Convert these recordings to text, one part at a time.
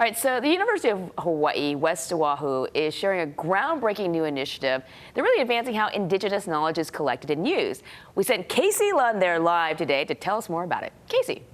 All right, so the University of Hawaii, West Oahu, is sharing a groundbreaking new initiative. They're really advancing how Indigenous knowledge is collected and used. We sent Casey Lund there live today to tell us more about it. Casey.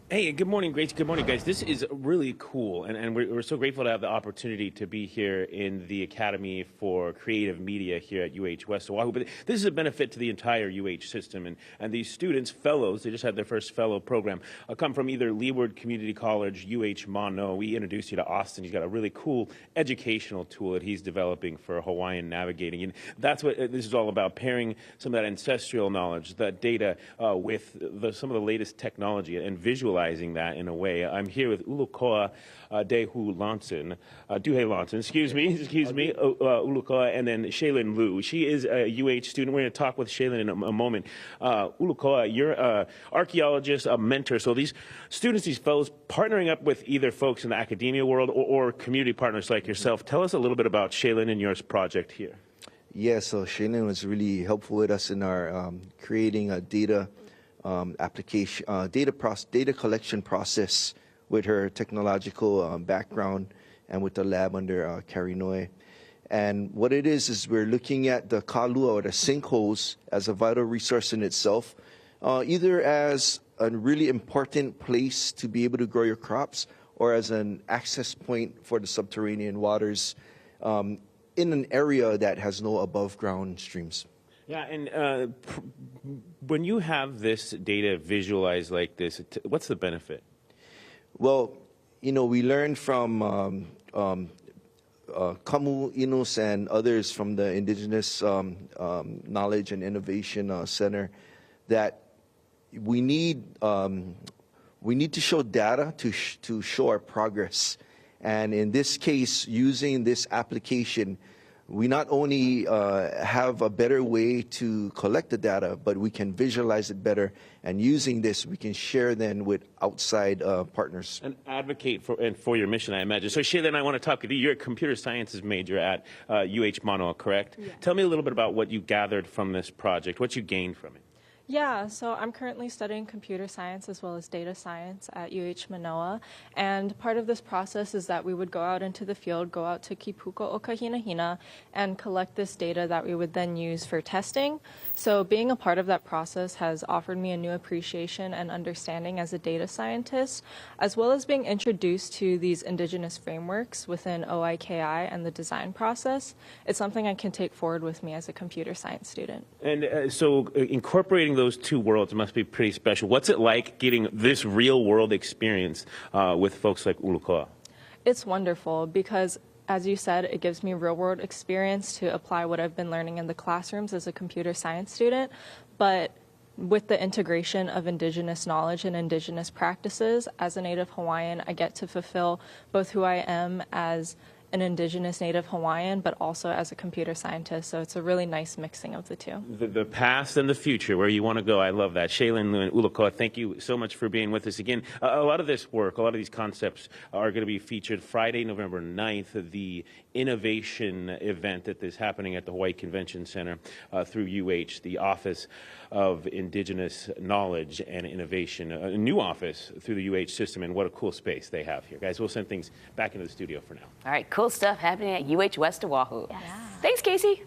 Hey, good morning, Grace. Good morning, guys. This is really cool, and we're so grateful to have the opportunity to be here in the Academy for Creative Media here at UH West Oahu. But this is a benefit to the entire UH system, and these students, fellows, they just had their first fellow program, come from either Leeward Community College, UH Mono. We introduced you to Austin. He's got a really cool educational tool that he's developing for Hawaiian navigating, and that's what this is all about, pairing some of that ancestral knowledge, that data, with some of the latest technology and visualizing that in a way. I'm here with Ulukoa Duhe Lonson, excuse me, Ulukoa, and then Shaylin Liu. She is a UH student. We're going to talk with Shaylin in a moment. Ulukoa, you're an archaeologist, a mentor. So these students, these fellows, partnering up with either folks in the academia world or community partners like yourself. Tell us a little bit about Shaylin and your project here. Yeah, so Shaylin was really helpful with us in our creating a data application, data collection process with her technological background and with the lab under Karinoi. And what it is we're looking at the kalua or the sinkholes as a vital resource in itself, either as a really important place to be able to grow your crops or as an access point for the subterranean waters in an area that has no above ground streams. Yeah, and when you have this data visualized like this, what's the benefit? Well, you know, we learned from Kamu Inus and others from the Indigenous Knowledge and Innovation Center that we need to show data to show our progress. And in this case, using this application, we not only have a better way to collect the data, but we can visualize it better. And using this, we can share then with outside partners. And advocate for your mission, I imagine. So Shaylin, I want to talk with you. You're a computer sciences major at UH Mono, correct? Yeah. Tell me a little bit about what you gathered from this project, what you gained from it. Yeah, so I'm currently studying computer science as well as data science at UH Manoa, and part of this process is that we would go out into the field, go out to Kipuko o Kahinahina, and collect this data that we would then use for testing. So being a part of that process has offered me a new appreciation and understanding as a data scientist, as well as being introduced to these Indigenous frameworks within OIKI and the design process. It's something I can take forward with me as a computer science student. And so incorporating those two worlds must be pretty special. What's it like getting this real world experience with folks like Ulukoa? It's wonderful because, as you said, it gives me real world experience to apply what I've been learning in the classrooms as a computer science student, but with the integration of Indigenous knowledge and Indigenous practices, as a Native Hawaiian, I get to fulfill both who I am as an Indigenous Native Hawaiian, but also as a computer scientist. So it's a really nice mixing of the two. The past and the future, where you want to go. I love that. Shaylin and Ulukoa, thank you so much for being with us again. A lot of this work, a lot of these concepts are going to be featured Friday, November 9th, the innovation event that is happening at the Hawaii Convention Center through UH, the Office of Indigenous Knowledge and Innovation, a new office through the UH system, and what a cool space they have here. Guys, we'll send things back into the studio for now. All right, cool stuff happening at UH West Oahu. Yes. Thanks, Casey.